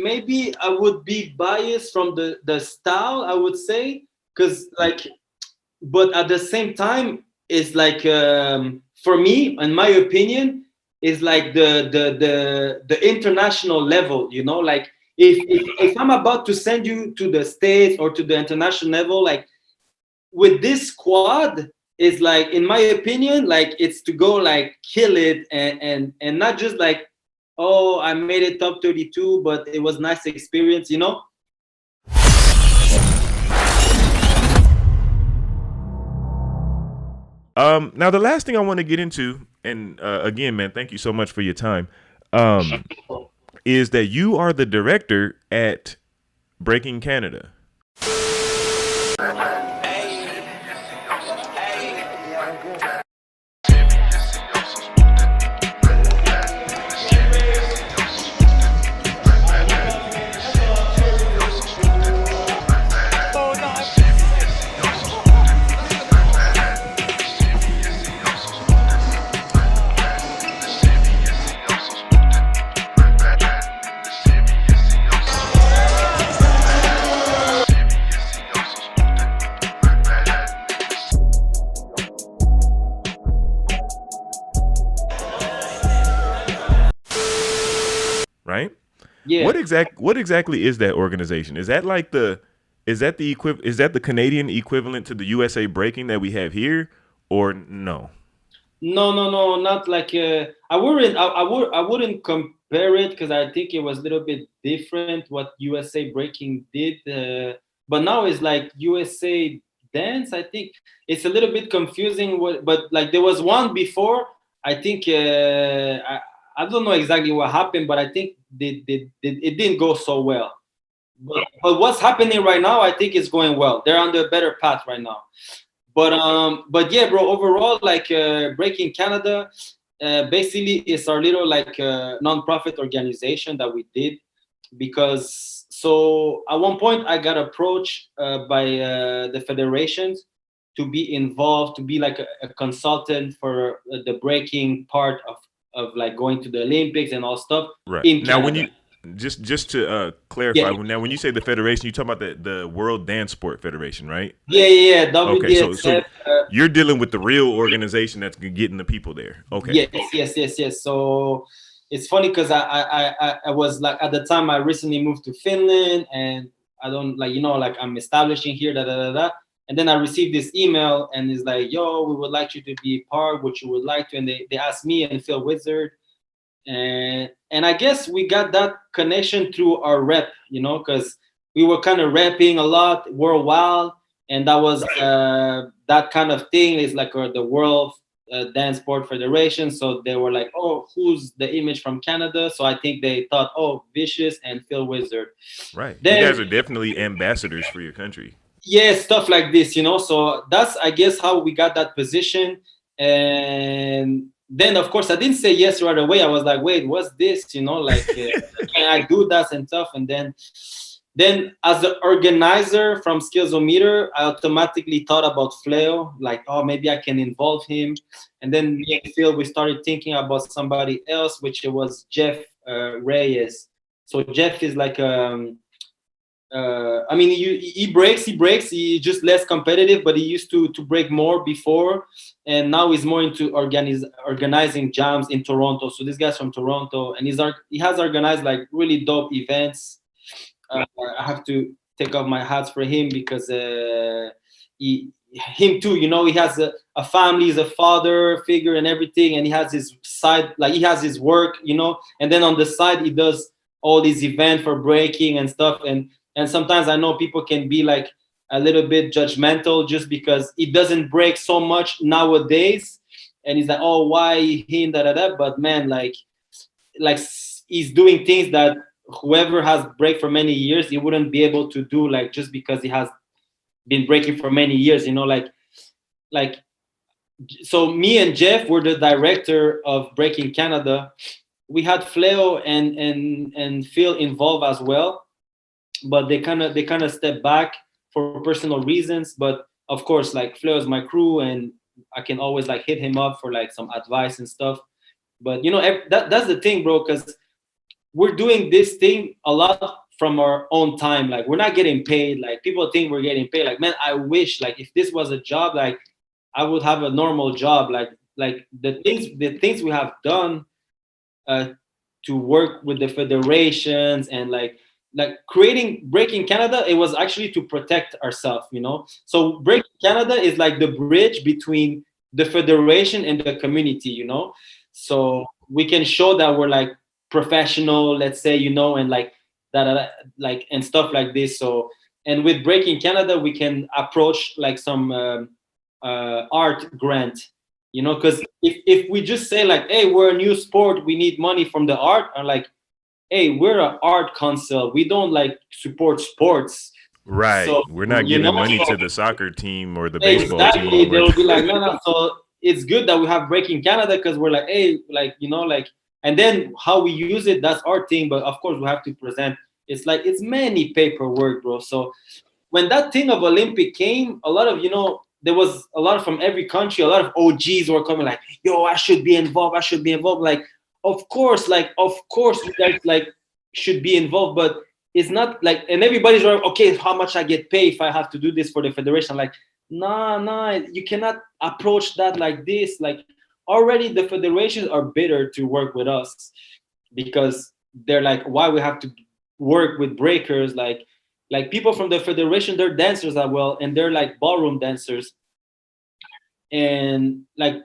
maybe I would be biased from the style, I would say, because like, but at the same time, it's like for me, in my opinion, is like the international level. You know, like if I'm about to send you to the States or to the international level, like with this squad, is like, in my opinion, like it's to go like kill it, and not just like, oh, I made it top 32, but it was nice experience, you know. Now the last thing I want to get into, and again, man, thank you so much for your time. Is that you are the director at Breaking Canada? Right? Yeah. What exactly is that organization? Is that like is that the Canadian equivalent to the USA Breaking that we have here, or no? No, not like I wouldn't compare it, because I think it was a little bit different what USA Breaking did, but now it's like USA Dance. I think it's a little bit confusing. But like there was one before. I think I don't know exactly what happened, but I think it didn't go so well. But what's happening right now, I think it's going well. They're on the better path right now. But yeah, bro, overall, like Breaking Canada, basically it's our little like non-profit organization that we did, because so at one point I got approached by the federations to be involved, to be like a consultant for the breaking part of like going to the Olympics and all stuff Right. in Now, Canada. just to clarify, Yeah, now when you say the federation, you talk about the World Dance Sport Federation, right? yeah, Okay, so WDSF. you're dealing with the real organization that's getting the people there. Okay. Yes. So it's funny because I was like, at the time I recently moved to Finland, and I don't like, you know, like I'm establishing here, da. And then I received this email, and it's like, yo, we would like you to be part, what you would like to. And they asked me and Phil Wizard. And I guess we got that connection through our rep, you know, because we were kind of repping a lot worldwide, and that was that kind of thing is like the World Dance Sport Federation. So they were like, oh, who's the image from Canada? So I think they thought, oh, Vicious and Phil Wizard. Right. You Then guys are definitely ambassadors for your country. yeah, stuff like this, you know. So that's, I guess, how we got that position. And then of course I didn't say yes right away. I was like, wait, what's this, you know, like can I do that and stuff. And then as the organizer from Skillzometer, I automatically thought about Fleo, like, oh, maybe I can involve him. And then me and Phil, we started thinking about somebody else, which it was Jeff Reyes. So Jeff is like I mean, he breaks. He's just less competitive, but he used to break more before, and now he's more into organizing jams in Toronto. So this guy's from Toronto, and he has organized like really dope events. I have to take off my hats for him, because him too, you know, he has a family, he's a father figure and everything, and he has his side, like he has his work, you know, and then on the side he does all these events for breaking and stuff. And sometimes I know people can be like a little bit judgmental just because it doesn't break so much nowadays, and he's like, oh, why him, da. But man, like he's doing things that whoever has break for many years, he wouldn't be able to do, like just because he has been breaking for many years, you know, like so me and Jeff were the director of Breaking Canada. We had Fleo and Phil involved as well, but they kind of stepped back for personal reasons. But of course, like Fleo is my crew, and I can always like hit him up for like some advice and stuff. But you know, that's the thing, bro, because we're doing this thing a lot from our own time. Like we're not getting paid. Like people think we're getting paid. Like man, I wish like if this was a job, like I would have a normal job. Like the things we have done uh, to work with the federations and like creating Breaking Canada, it was actually to protect ourselves, you know. So Breaking Canada is like the bridge between the federation and the community, you know. So we can show that we're like professional, let's say, you know, and like that like and stuff like this. So and with Breaking Canada we can approach like some art grant, you know, because if we just say like, hey, we're a new sport, we need money from the art, or like, hey, we're an art council, we don't like support sports. Right. So We're not you know, giving money so to the soccer team or the baseball exactly, team or they'll be like, no, the no. So it's good that we have Breaking Canada because we're like, hey, like, you know, like, and then how we use it, that's our thing. But of course, we have to present. It's like it's many paperwork, bro. So when that thing of Olympic came, a lot of, you know, there was a lot from every country, a lot of OGs were coming like, yo, I should be involved, I should be involved. Like, of course, you guys like should be involved, but it's not like, and everybody's like, okay, how much I get paid if I have to do this for the federation? Like, nah, you cannot approach that like this. Like, already the federations are bitter to work with us because they're like, why we have to work with breakers? Like people from the federation, they're dancers as well, and they're like ballroom dancers. And like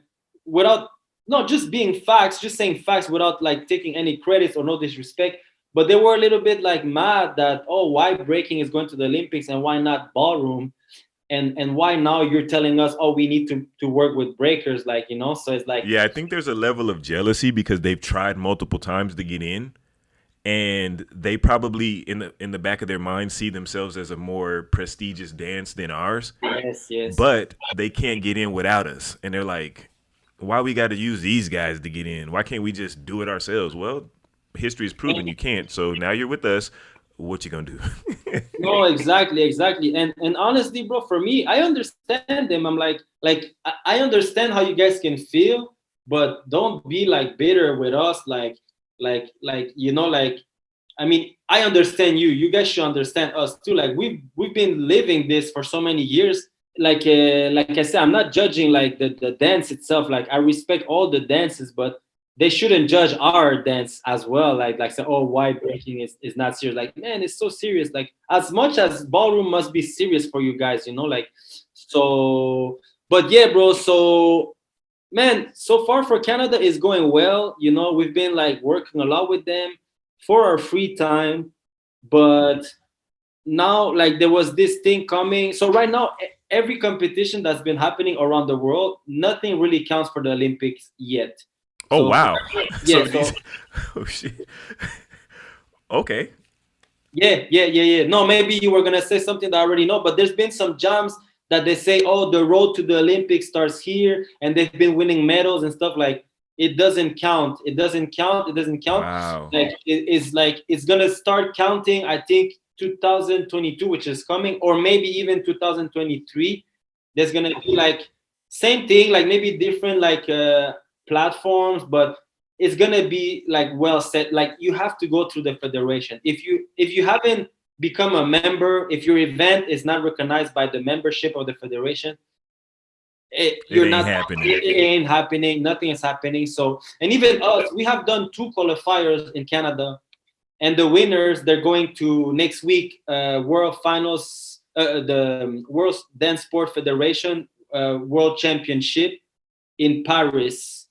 without not just being facts, just saying facts without like taking any credits or no disrespect, but they were a little bit like mad that, oh, why breaking is going to the Olympics and why not ballroom? And why now you're telling us, oh, we need to work with breakers, like, you know. So it's like, Yeah, I think there's a level of jealousy because they've tried multiple times to get in, and they probably in the back of their mind see themselves as a more prestigious dance than ours, yes. but they can't get in without us, and they're like, why we got to use these guys to get in? Why can't we just do it ourselves? Well, history has proven you can't, so now you're with us. What you gonna do? No, exactly. And honestly, bro, for me, I understand them. I'm like I understand how you guys can feel, but don't be like bitter with us. Like you know, like, I mean, I understand you. You guys should understand us too. Like we've been living this for so many years. Like I said, I'm not judging like the dance itself. Like I respect all the dances, but they shouldn't judge our dance as well. Like say, oh, why breaking is not serious? Like, man, it's so serious. Like as much as ballroom must be serious for you guys, you know, like so. But yeah, bro. So man, so far for Canada is going well. You know, we've been like working a lot with them for our free time, but now like there was this thing coming. So right now, every competition that's been happening around the world, nothing really counts for the Olympics yet. Oh So wow! yeah, So these, oh shit. Okay. yeah. No, maybe you were gonna say something that I already know, but there's been some jams that they say, oh, the road to the Olympics starts here, and they've been winning medals and stuff. Like it doesn't count. It doesn't count. It doesn't count. Wow. Like it's gonna start counting. I think 2022, which is coming, or maybe even 2023. There's gonna be like same thing, like maybe different like platforms, but it's gonna be like well set. Like you have to go through the federation. If you haven't become a member, if your event is not recognized by the membership of the federation, It you're ain't not. happening. It ain't happening. Nothing is happening. So, and even us, we have done 2 qualifiers in Canada, and the winners they're going to next week World Finals, the World Dance Sport Federation World Championship in Paris.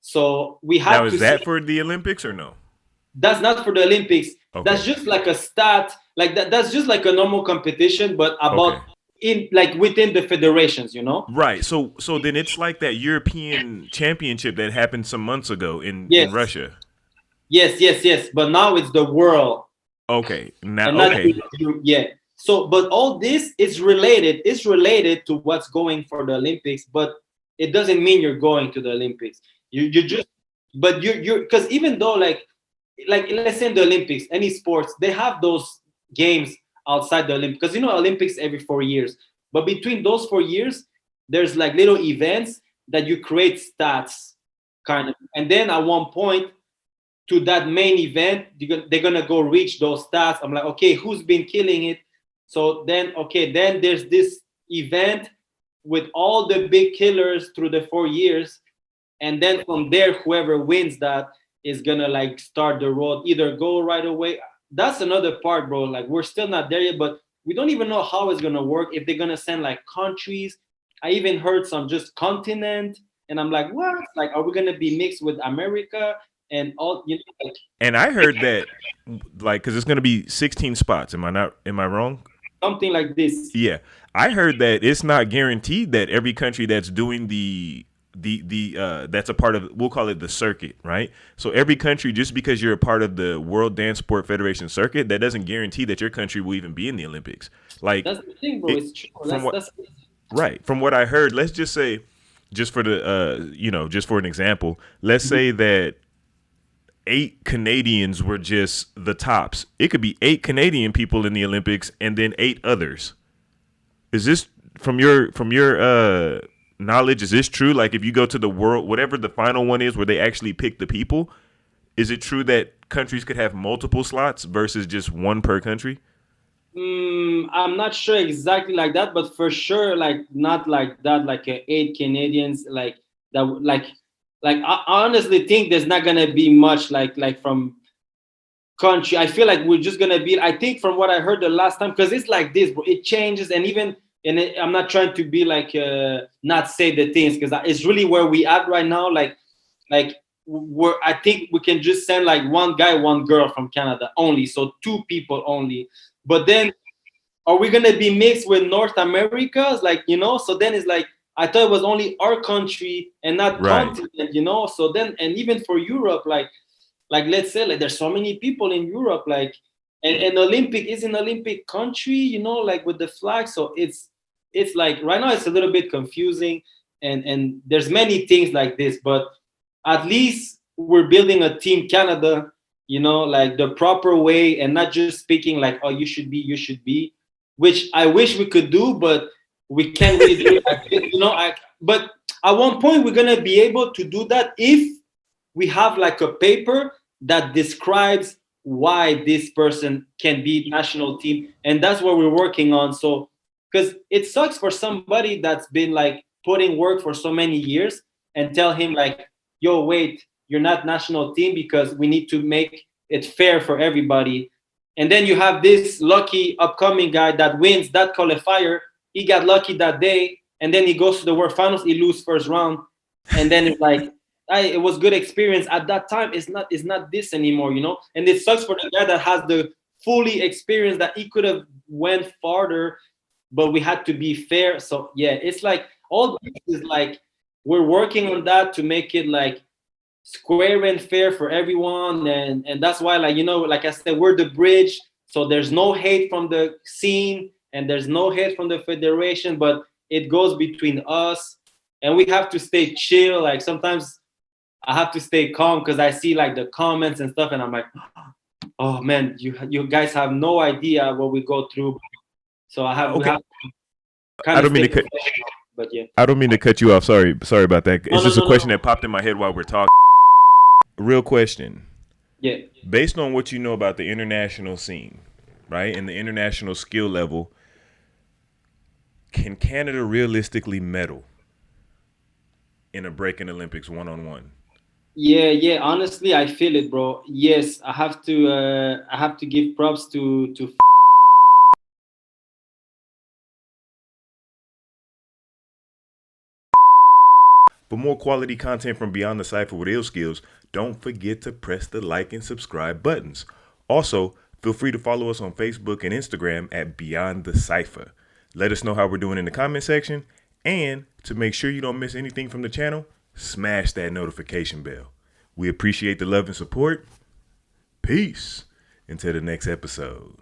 So we Now, have is to see. that for the Olympics or no? That's not for the Olympics. That's Okay. just like a stat, like that. That's just like a normal competition, but Okay. about in like within the federations, you know. Right. So then it's like that European championship that happened some months ago in Yes, Russia. yes. But now it's the world, Okay. Now and not okay. yeah. So, but all this is related. It's related to what's going for the Olympics, but it doesn't mean you're going to the Olympics. You just, but you're because even though like let's say in the Olympics, any sports they have those games outside the Olympics because you know Olympics every 4 years. But between those 4 years, there's like little events that you create stats, kind of, and then at one point to that main event, they're gonna go reach those stats. I'm like, okay, who's been killing it? So then, okay, then there's this event with all the big killers through the 4 years, and then from there, whoever wins that is gonna like start the road, either go right away. That's another part, bro. Like we're still not there yet, but we don't even know how it's gonna work. If they're gonna send like countries, I even heard some just continent, and I'm like, what? Like, are we gonna be mixed with America and all? You know, like, And I heard that, like, because it's going to be 16 spots. Am I not? Am I wrong? something like this. Yeah, I heard that it's not guaranteed that every country that's doing the that's a part of, we'll call it the circuit, right? So every country, just because you're a part of the World Dance Sport Federation circuit, that doesn't guarantee that your country will even be in the Olympics. Like, That's the thing, bro. It's true. right, from what I heard, let's just say, just for the just for an example, let's say that 8 Canadians were just the tops. It could be 8 Canadian people in the Olympics and then 8 others. Is this from your knowledge? Is this true? Like if you go to the world, whatever the final one is, where they actually pick the people, is it true that countries could have multiple slots versus just one per country? I'm not sure exactly like that, but for sure, like not like that, like 8 Canadians, like that, like I honestly think there's not gonna be much like from country. I feel like we're just gonna be. I think from what I heard the last time, because it's like this, bro. It changes, and even I'm not trying to be like not say the things, because it's really where we at right now. Like we're. I think we can just send like one guy, one girl from Canada only, so 2 people only. But then, are we gonna be mixed with North Americas? Like, so then it's like I thought it was only our country and not Right. continent. So then, and even for Europe, like let's say like there's so many people in Europe, like, and Olympic is an Olympic country, like with the flag. So it's like right now it's a little bit confusing, and there's many things like this, but at least we're building a team Canada, like the proper way, and not just speaking like, oh, you should be, which I wish we could do, but we can't really do it like this, but at one point we're gonna be able to do that if we have like a paper that describes why this person can be national team, and that's what we're working on. So because it sucks for somebody that's been like putting work for so many years and tell him like, yo, wait, you're not national team, because we need to make it fair for everybody. And then you have this lucky upcoming guy that wins that qualifier. He got lucky that day, and then he goes to the World Finals. He loses first round, and then it's like, it was good experience at that time. It's not this anymore, And it sucks for the guy that has the fully experience that he could have went farther, but we had to be fair. So yeah, it's like all this is like we're working on that to make it like square and fair for everyone, and that's why, like, like I said, we're the bridge, so there's no hate from the scene and there's no hate from the federation, but it goes between us, and we have to stay chill. Like sometimes I have to stay calm because I see like the comments and stuff, and I'm like, oh man, you guys have no idea what we go through. So we have to kind I of don't mean to cut. but yeah. I don't mean to cut you off. Sorry about that. It's just a question that popped in my head while we're talking. Real question. Yeah. Based on what you know about the international scene, right, and the international skill level, can Canada realistically medal in a breaking Olympics 1-on-1? Yeah. Honestly, I feel it, bro. Yes, I have to give props to. For more quality content from Beyond the Cypher with Illskillz, don't forget to press the like and subscribe buttons. Also, feel free to follow us on Facebook and Instagram at Beyond the Cypher. Let us know how we're doing in the comment section, and to make sure you don't miss anything from the channel, smash that notification bell. We appreciate the love and support. Peace. Until the next episode.